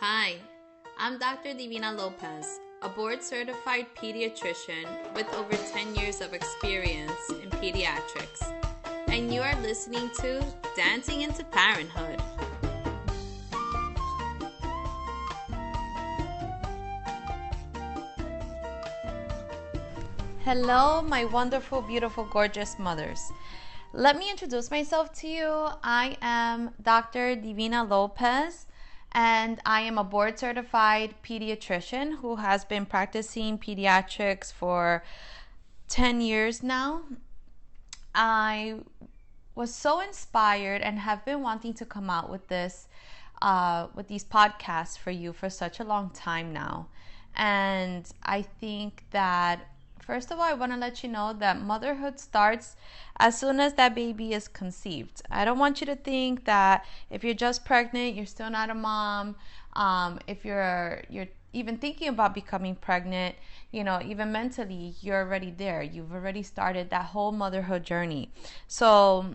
Hi, I'm Dr. Divina Lopez, a board-certified pediatrician with over 10 years of experience in pediatrics, and you are listening to Dancing into Parenthood. Hello, my wonderful, beautiful, gorgeous mothers. Let me introduce myself to you. I am Dr. Divina Lopez, and I am a board certified pediatrician who has been practicing pediatrics for 10 years now. I was so inspired and have been wanting to come out with these podcasts for you for such a long time now. And I think that first of all, I want to let you know that motherhood starts as soon as that baby is conceived. I don't want you to think that if you're just pregnant, you're still not a mom. If you're even thinking about becoming pregnant, even mentally, you're already there. You've already started that whole motherhood journey. So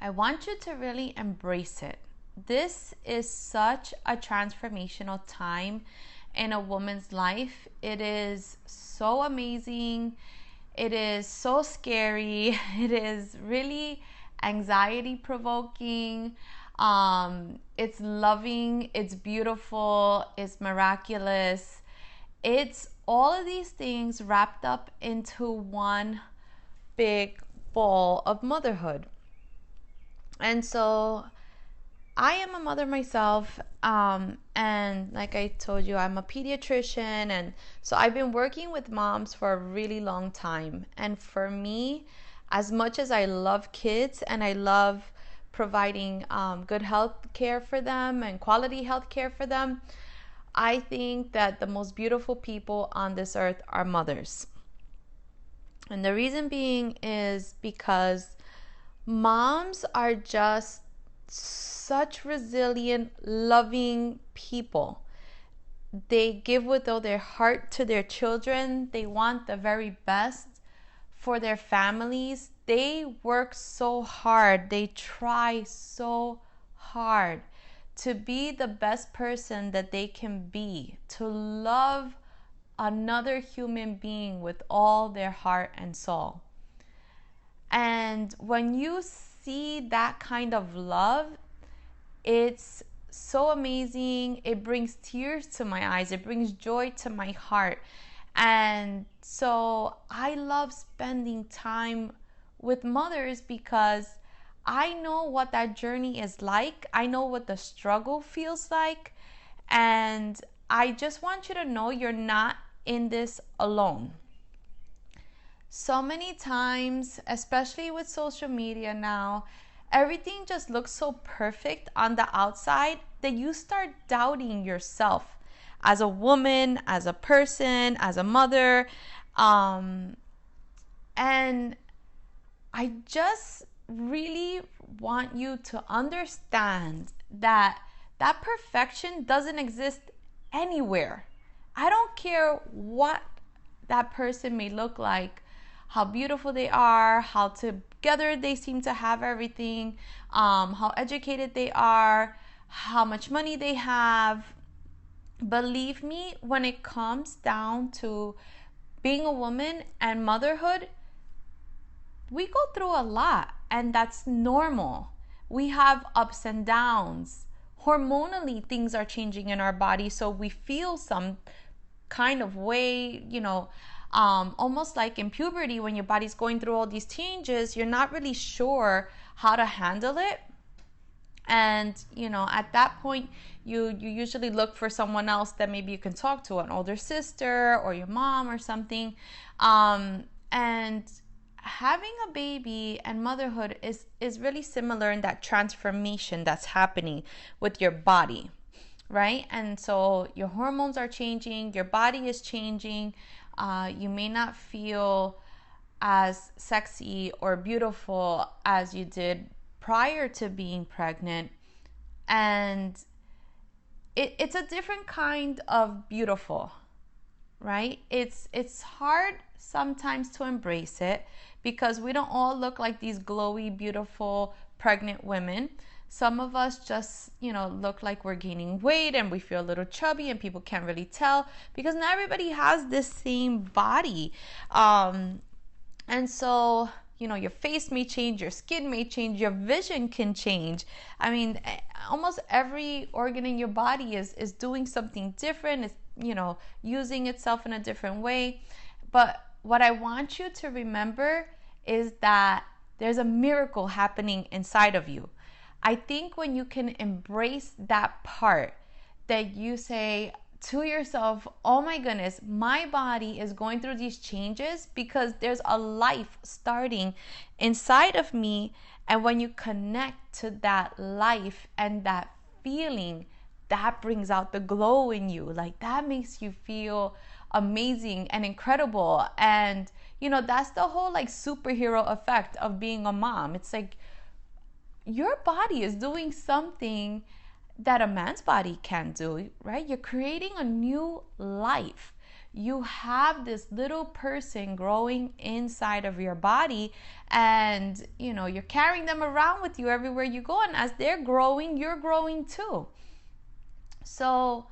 I want you to really embrace it. This is such a transformational time in a woman's life. It is so amazing. It is so scary. It is really anxiety provoking. It's loving. It's beautiful. It's miraculous. It's all of these things wrapped up into one big ball of motherhood. And so I am a mother myself, and like I told you, I'm a pediatrician, and so I've been working with moms for a really long time. And for me, as much as I love kids and I love providing good health care for them and quality health care for them, I think that the most beautiful people on this earth are mothers. And the reason being is because moms are just such resilient, loving people. They give with all their heart to their children. They want the very best for their families. They work so hard. They try so hard to be the best person that they can be, to love another human being with all their heart and soul. And when you see that kind of love, it's so amazing. It brings tears to my eyes. It brings joy to my heart. And so I love spending time with mothers because I know what that journey is like. I know what the struggle feels like. And I just want you to know you're not in this alone. So many times, especially with social media now, everything just looks so perfect on the outside that you start doubting yourself as a woman, as a person, as a mother. And I just really want you to understand that perfection doesn't exist anywhere. I don't care what that person may look like, how beautiful they are, how together they seem to have everything, how educated they are, how much money they have. Believe me, when it comes down to being a woman and motherhood, we go through a lot, and that's normal. We have ups and downs. Hormonally, things are changing in our body, so we feel some kind of way, almost like in puberty when your body's going through all these changes, you're not really sure how to handle it. And, at that point, you usually look for someone else that maybe you can talk to, an older sister or your mom or something. And having a baby and motherhood is really similar in that transformation that's happening with your body, right? And so your hormones are changing, your body is changing. You may not feel as sexy or beautiful as you did prior to being pregnant. And it's a different kind of beautiful, right? It's hard sometimes to embrace it because we don't all look like these glowy, beautiful, pregnant women. Some of us just, look like we're gaining weight and we feel a little chubby and people can't really tell because not everybody has this same body. And so, your face may change, your skin may change, your vision can change. I mean, almost every organ in your body is doing something different. It's, using itself in a different way. But what I want you to remember is that there's a miracle happening inside of you. I think when you can embrace that part, that you say to yourself, oh my goodness, my body is going through these changes because there's a life starting inside of me. And when you connect to that life and that feeling, that brings out the glow in you. Like that makes you feel amazing and incredible. And that's the whole like superhero effect of being a mom. It's like your body is doing something that a man's body can't do, right? You're creating a new life. You have this little person growing inside of your body, and you're carrying them around with you everywhere you go, and as they're growing, you're growing too. So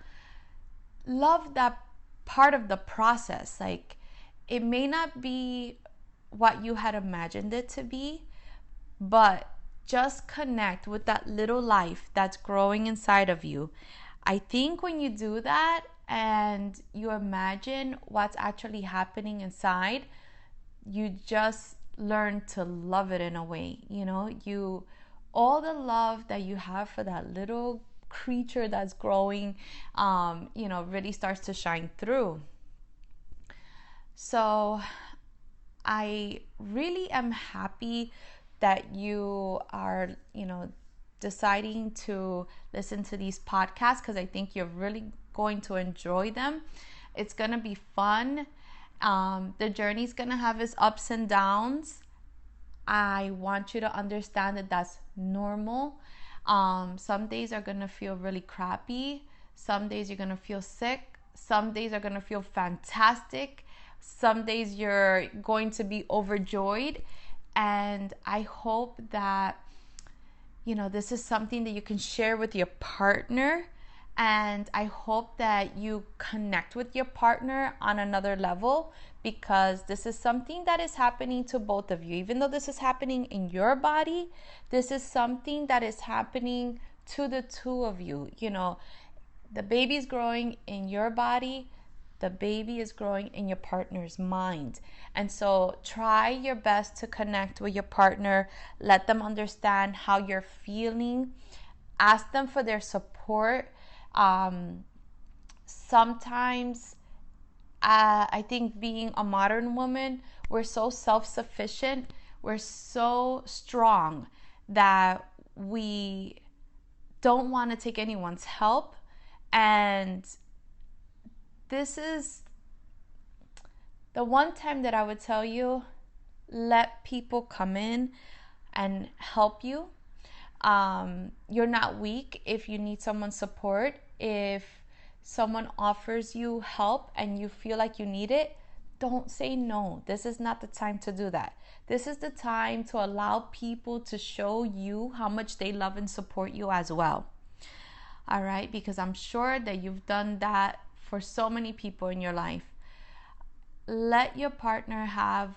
love that part of the process. Like, it may not be what you had imagined it to be, but just connect with that little life that's growing inside of you. I think when you do that and you imagine what's actually happening inside, you just learn to love it in a way. All the love that you have for that little creature that's growing, really starts to shine through. So I really am happy that you are, deciding to listen to these podcasts, because I think you're really going to enjoy them. It's going to be fun. The journey's going to have its ups and downs. I want you to understand that that's normal. Some days are going to feel really crappy. Some days you're going to feel sick. Some days are going to feel fantastic. Some days you're going to be overjoyed. And I hope that, this is something that you can share with your partner. And I hope that you connect with your partner on another level, because this is something that is happening to both of you. Even though this is happening in your body, this is something that is happening to the two of you. The baby's growing in your body. The baby is growing in your partner's mind. And so try your best to connect with your partner. Let them understand how you're feeling. Ask them for their support. Sometimes I think being a modern woman, we're so self-sufficient, we're so strong that we don't want to take anyone's help. And this is the one time that I would tell you, let people come in and help you. You're not weak if you need someone's support. If someone offers you help and you feel like you need it, don't say no. This is not the time to do that. This is the time to allow people to show you how much they love and support you as well. All right? Because I'm sure that you've done that for so many people in your life. Let your partner have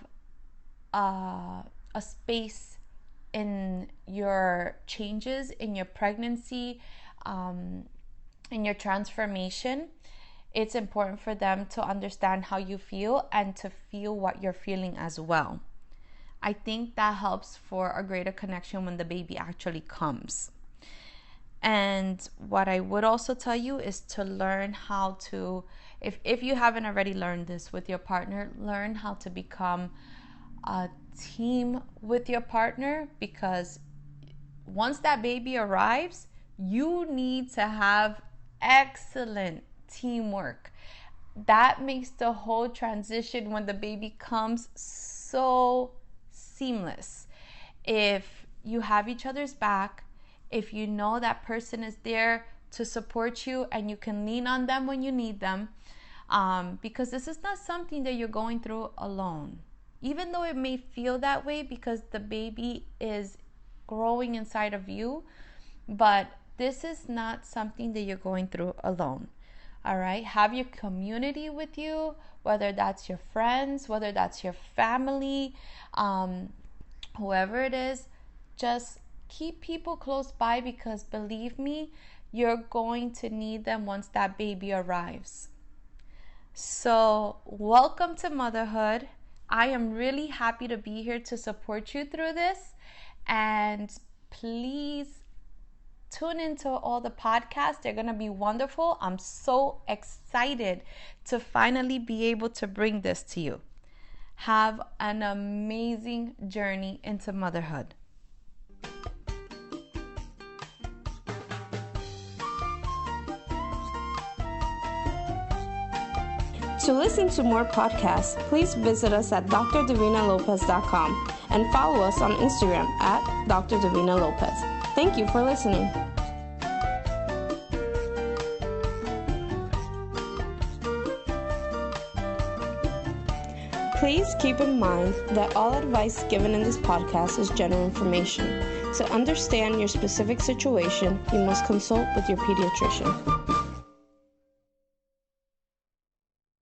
a space in your changes, in your pregnancy, in your transformation. It's important for them to understand how you feel and to feel what you're feeling as well. I think that helps for a greater connection when the baby actually comes. And what I would also tell you is to learn how to, if you haven't already learned this with your partner, learn how to become a team with your partner, because once that baby arrives, you need to have excellent teamwork. That makes the whole transition when the baby comes so seamless. If you have each other's back, if you know that person is there to support you and you can lean on them when you need them, because this is not something that you're going through alone. Even though it may feel that way because the baby is growing inside of you, but this is not something that you're going through alone. All right, have your community with you, whether that's your friends, whether that's your family, whoever it is. Just keep people close by, because believe me, you're going to need them once that baby arrives. So welcome to motherhood. I am really happy to be here to support you through this, and please tune into all the podcasts. They're going to be wonderful. I'm so excited to finally be able to bring this to you. Have an amazing journey into motherhood. To listen to more podcasts, please visit us at drdivinalopez.com and follow us on Instagram at Dr. Divina Lopez. Thank you for listening. Please keep in mind that all advice given in this podcast is general information. To understand your specific situation, you must consult with your pediatrician.